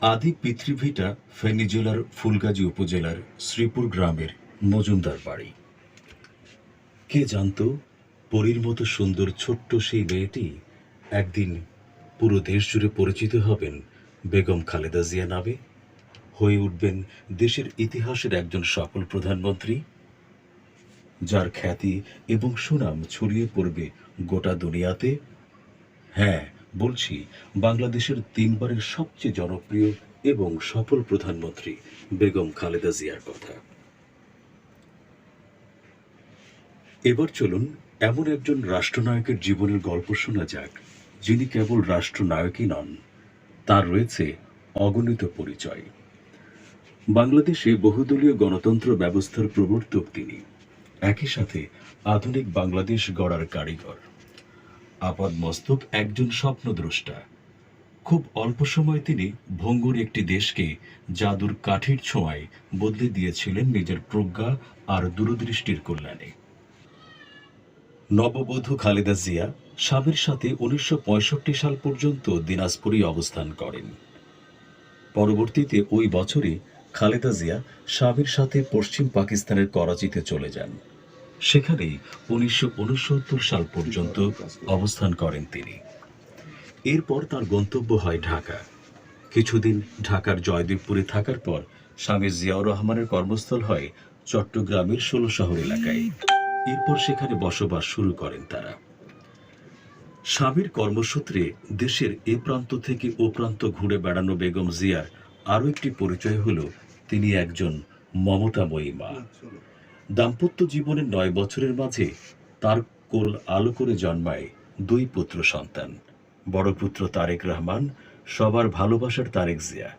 আদি পিতৃভিটা ফেনী জেলার ফুলগাজী উপজেলার শ্রীপুর গ্রামের মজুমদার বাড়ি। কে জানত পরীর মতো সুন্দর ছোট্ট সেই মেয়েটি একদিন পুরো দেশ জুড়ে পরিচিত হবেন বেগম খালেদা জিয়া নামে, হয়ে উঠবেন দেশের ইতিহাসের একজন সফল প্রধানমন্ত্রী, যার খ্যাতি এবং সুনাম ছড়িয়ে পড়বে গোটা দুনিয়াতে। হ্যাঁ, বলছি বাংলাদেশের তিনবারের সবচেয়ে জনপ্রিয় এবং সফল প্রধানমন্ত্রী বেগম খালেদা জিয়ার কথা। এবার চলুন এমন একজন রাষ্ট্রনায়কের জীবনের গল্প শোনা যাক, যিনি কেবল রাষ্ট্রনায়কই নন, তার রয়েছে অগণিত পরিচয়। বাংলাদেশে বহুদলীয় গণতন্ত্র ব্যবস্থার প্রবর্তক তিনি, একই সাথে আধুনিক বাংলাদেশ গড়ার কারিগর, আপাদমস্তক একজন স্বপ্নদ্রষ্টা। খুব অল্প সময়ে তিনি ভঙ্গুর একটি দেশকে জাদুর কাঠির ছোঁয়ায় বদলে দিয়েছিলেন নিজের প্রজ্ঞা আর দূরদৃষ্টির কল্যাণে। নববধূ খালেদা জিয়া স্বামীর সাথে ১৯৬৫ সাল পর্যন্ত দিনাজপুরে অবস্থান করেন। পরবর্তীতে ওই বছরই খালেদা জিয়া স্বামীর সাথে পশ্চিম পাকিস্তানের করাচিতে চলে যান। সেখানেই ১৯৬৯ সাল পর্যন্ত অবস্থান করেন তিনি। এরপর তার গন্তব্য হয় ঢাকা। কিছুদিন ঢাকার জয়দেবপুরে থাকার পর স্বামী জিয়াউর রহমানের কর্মস্থল হয় চট্টগ্রামের ১৬ শহর এলাকায়। এরপর সেখানে বসবাস শুরু করেন তারা। স্বামীর কর্মসূত্রে দেশের এ প্রান্ত থেকে ও প্রান্ত ঘুরে বেড়ানো বেগম জিয়ার আরও একটি পরিচয় হল তিনি একজন মমতাময়ী মা। দাম্পত্য জীবনের ৯ বছরের মাঝে তার কোল আলো করে জন্মায় ২ পুত্র সন্তান। বড় পুত্র তারেক রহমান, সবার ভালোবাসার তারেক জিয়া।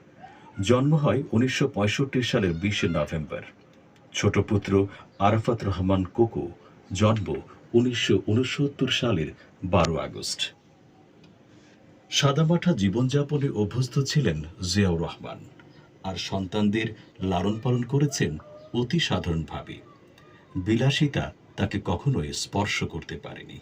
জন্ম হয় ১৯৬৫ সালের ২০ নভেম্বর। ছোট পুত্র আরাফাত রহমান কোকো, জন্ম ১৯৬৯ সালের ১২ আগস্ট। সাদামাঠা জীবনযাপনে অভ্যস্ত ছিলেন জিয়াউর রহমান, আর সন্তানদের লালন পালন করেছেন অতি সাধারণভাবে। বিলাসিতা তাকে কখনোই স্পর্শ করতে পারেনি।